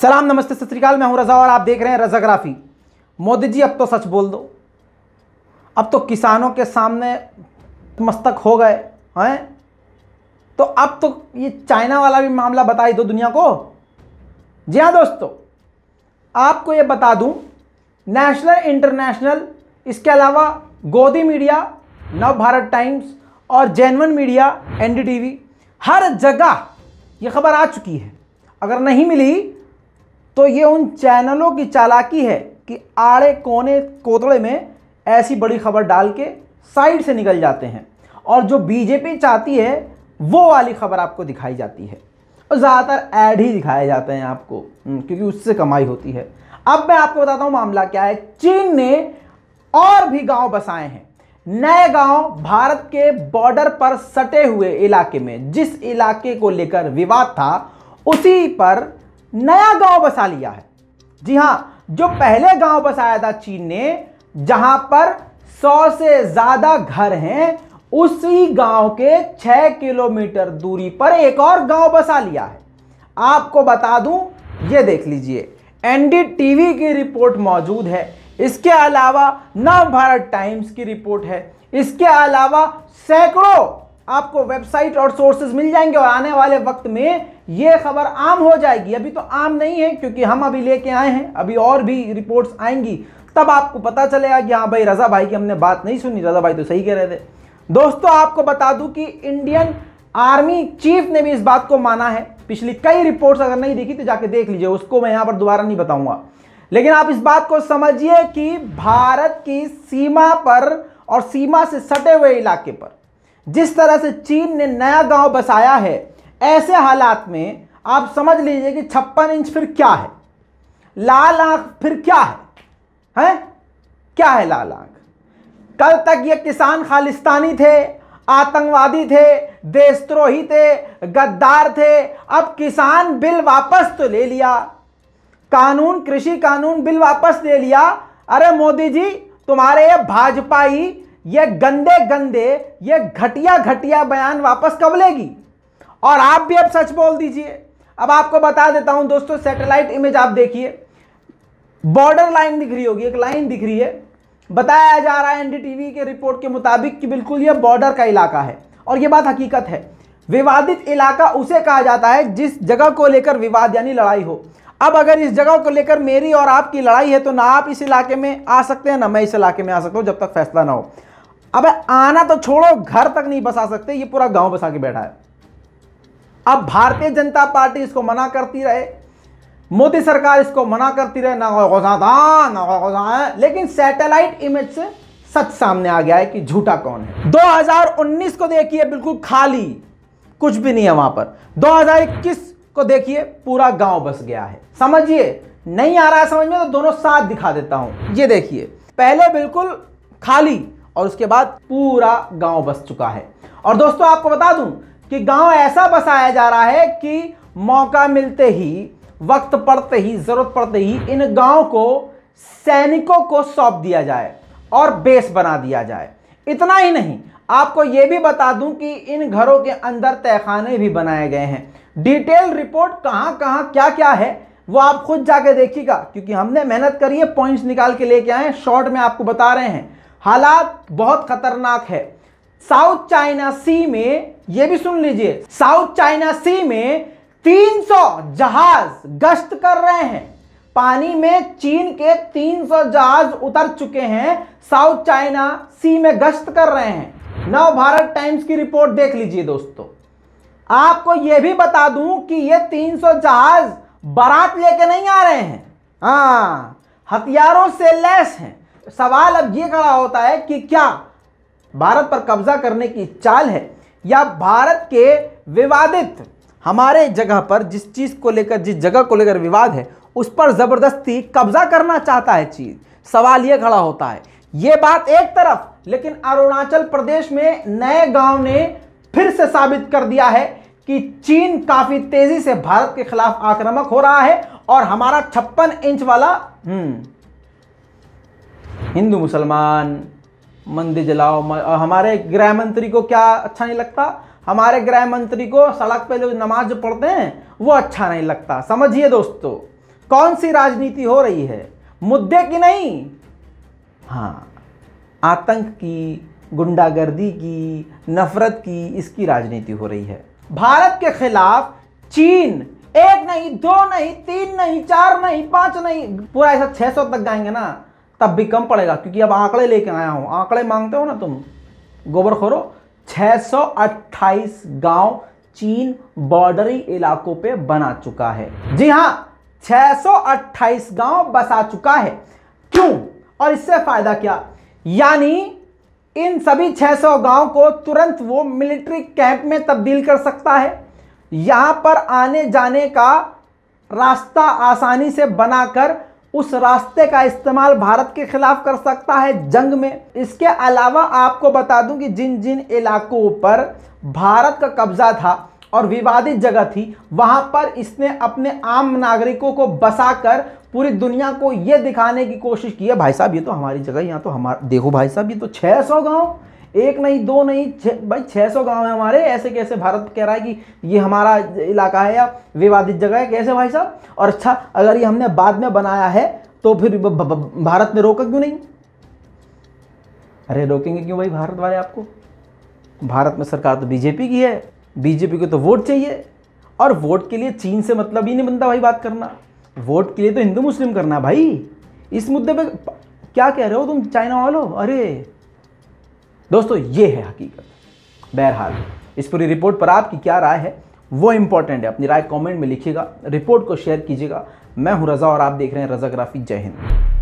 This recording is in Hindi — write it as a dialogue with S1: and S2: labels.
S1: सलाम, नमस्ते, सत श्री अकाल। मैं हूं रजा और आप देख रहे हैं रजाग्राफी। मोदी जी अब तो सच बोल दो, अब तो किसानों के सामने मस्तक हो गए हैं, तो अब तो ये चाइना वाला भी मामला बता ही दो दुनिया को। जी हाँ दोस्तों, आपको ये बता दूं, नेशनल, इंटरनेशनल, इसके अलावा गोदी मीडिया, नव भारत टाइम्स और जेनवन मीडिया, एनडीटीवी, हर जगह ये खबर आ चुकी है। अगर नहीं मिली तो ये उन चैनलों की चालाकी है कि आड़े कोने कोतड़े में ऐसी बड़ी खबर डाल के साइड से निकल जाते हैं और जो बीजेपी चाहती है वो वाली खबर आपको दिखाई जाती है और ज़्यादातर ऐड ही दिखाए जाते हैं आपको, क्योंकि उससे कमाई होती है। अब मैं आपको बताता हूँ मामला क्या है। चीन ने और भी गांव बसाए हैं, नए गांव, भारत के बॉर्डर पर सटे हुए इलाके में। जिस इलाके को लेकर विवाद था उसी पर नया गांव बसा लिया है। जी हां, जो पहले गांव बसाया था चीन ने, जहां पर 100 से ज्यादा घर हैं, उसी गांव के 6 किलोमीटर दूरी पर एक और गांव बसा लिया है। आपको बता दूं, ये देख लीजिए, एनडीटीवी की रिपोर्ट मौजूद है, इसके अलावा नव भारत टाइम्स की रिपोर्ट है, इसके अलावा सैकड़ों आपको वेबसाइट और सोर्सेज मिल जाएंगे और आने वाले वक्त में यह खबर आम हो जाएगी। अभी तो आम नहीं है क्योंकि हम अभी लेके आए हैं, अभी और भी रिपोर्ट्स आएंगी, तब आपको पता चलेगा कि हाँ भाई, रजा भाई की हमने बात नहीं सुनी, रजा भाई तो सही कह रहे थे। दोस्तों, आपको बता दूं कि इंडियन आर्मी चीफ ने भी इस बात को माना है। पिछली कई रिपोर्ट्स अगर नहीं देखी तो जाके देख लीजिए, उसको मैं यहां पर दोबारा नहीं बताऊंगा। लेकिन आप इस बात को समझिए कि भारत की सीमा पर और सीमा से सटे हुए इलाके पर जिस तरह से चीन ने नया गांव बसाया है, ऐसे हालात में आप समझ लीजिए कि 56 इंच फिर क्या है, लाल आंख फिर क्या है? क्या है लाल आंख? कल तक ये किसान खालिस्तानी थे, आतंकवादी थे, देशद्रोही थे, गद्दार थे। अब किसान बिल वापस तो ले लिया, कानून, कृषि कानून बिल वापस ले लिया। अरे मोदी जी, तुम्हारे ये भाजपाई, ये गंदे गंदे, ये घटिया घटिया बयान वापस कब लेगी? और आप भी अब सच बोल दीजिए। अब आपको बता देता हूं दोस्तों, सैटेलाइट इमेज आप देखिए, बॉर्डर लाइन दिख रही होगी, एक लाइन दिख रही है। बताया जा रहा है एनडीटीवी के रिपोर्ट के मुताबिक कि बिल्कुल ये बॉर्डर का इलाका है और ये बात हकीकत है। विवादित इलाका उसे कहा जाता है जिस जगह को लेकर विवाद यानी लड़ाई हो। अब अगर इस जगह को लेकर मेरी और आपकी लड़ाई है तो ना आप इस इलाके में आ सकते हैं, ना मैं इस इलाके में आ सकता हूं जब तक फैसला ना हो। अब आना तो छोड़ो, घर तक नहीं बसा सकते, ये पूरा गांव बसा के बैठा है। अब भारतीय जनता पार्टी इसको मना करती रहे, मोदी सरकार इसको मना करती रहे, लेकिन सैटेलाइट इमेज से सच सामने आ गया है कि झूठा कौन है। 2019 को देखिए, बिल्कुल खाली, कुछ भी नहीं है वहां पर। 2021 को देखिए, पूरा गांव बस गया है। समझिए, नहीं आ रहा है समझ में तो दोनों साथ दिखा देता हूं। ये देखिए, पहले बिल्कुल खाली और उसके बाद पूरा गांव बस चुका है। और दोस्तों, आपको बता दूं कि गांव ऐसा बसाया जा रहा है कि मौका मिलते ही, वक्त पड़ते ही, जरूरत पड़ते ही इन गांव को सैनिकों को सौंप दिया जाए और बेस बना दिया जाए। इतना ही नहीं, आपको यह भी बता दूं कि इन घरों के अंदर तहखाने भी बनाए गए हैं। डिटेल रिपोर्ट कहां कहां क्या क्या है वो आप खुद जाके देखिएगा, क्योंकि हमने मेहनत करी है, पॉइंट्स निकाल के लेके आए, शॉर्ट में आपको बता रहे हैं। हालात बहुत खतरनाक है। साउथ चाइना सी में, यह भी सुन लीजिए, साउथ चाइना सी में 300 जहाज गश्त कर रहे हैं। पानी में चीन के 300 जहाज उतर चुके हैं, साउथ चाइना सी में गश्त कर रहे हैं। नव भारत टाइम्स की रिपोर्ट देख लीजिए दोस्तों। आपको यह भी बता दूं कि ये 300 जहाज बारात लेके नहीं आ रहे हैं, हथियारों से लैस हैं। सवाल अब यह खड़ा होता है कि क्या भारत पर कब्जा करने की चाल है, या भारत के विवादित, हमारे जगह पर जिस चीज को लेकर, जिस जगह को लेकर विवाद है, उस पर जबरदस्ती कब्जा करना चाहता है चीन। सवाल यह खड़ा होता है। यह बात एक तरफ, लेकिन अरुणाचल प्रदेश में नए गांव ने फिर से साबित कर दिया है कि चीन काफी तेजी से भारत के खिलाफ आक्रामक हो रहा है और हमारा 56 इंच वाला हिंदू मुसलमान मंदिर जलाओ, हमारे गृह मंत्री को क्या अच्छा नहीं लगता? हमारे गृह मंत्री को सड़क पे लोग नमाज जो पढ़ते हैं वो अच्छा नहीं लगता। समझिए दोस्तों, कौन सी राजनीति हो रही है? मुद्दे की नहीं, हाँ, आतंक की, गुंडागर्दी की, नफरत की, इसकी राजनीति हो रही है। भारत के खिलाफ चीन एक नहीं, दो नहीं, तीन नहीं, चार नहीं, पांच नहीं, पूरा ऐसा 600 तक जाएंगे ना तब भी कम पड़ेगा, क्योंकि अब आंकड़े लेके आया हूं। आंकड़े मांगते हो ना तुम, गोबर खोरो। 628 गांव चीन बॉर्डरी इलाकों पे बना चुका है। जी हां, 628 गांव बसा चुका है। क्यों और इससे फायदा क्या? यानी इन सभी 600 गांव को तुरंत वो मिलिट्री कैंप में तब्दील कर सकता है। यहां पर आने जाने का रास्ता आसानी से बनाकर उस रास्ते का इस्तेमाल भारत के खिलाफ कर सकता है जंग में। इसके अलावा आपको बता दूं कि जिन जिन इलाकों पर भारत का कब्जा था और विवादित जगह थी, वहां पर इसने अपने आम नागरिकों को बसाकर पूरी दुनिया को यह दिखाने की कोशिश की है, भाई साहब ये तो हमारी जगह, यहाँ तो हमारा, देखो भाई साहब ये तो 600 गांव, एक नहीं दो नहीं, भाई 600 गांव है हमारे। ऐसे कैसे भारत कह रहा है कि ये हमारा इलाका है या विवादित जगह है? कैसे भाई साहब? और अच्छा, अगर ये हमने बाद में बनाया है तो फिर भारत ने रोका क्यों नहीं? अरे रोकेंगे क्यों भाई भारत वाले आपको? भारत में सरकार तो बीजेपी की है, बीजेपी को तो वोट चाहिए, और वोट के लिए चीन से मतलब ही नहीं बनता भाई बात करना। वोट के लिए तो हिंदू मुस्लिम करना भाई। इस मुद्दे पे क्या कह रहे हो तुम चाइना वालों? अरे दोस्तों, ये है हकीकत। बहरहाल इस पूरी रिपोर्ट पर आपकी क्या राय है वो इंपॉर्टेंट है। अपनी राय कमेंट में लिखिएगा, रिपोर्ट को शेयर कीजिएगा। मैं हूं रजा और आप देख रहे हैं रजाग्राफी। जय हिंद।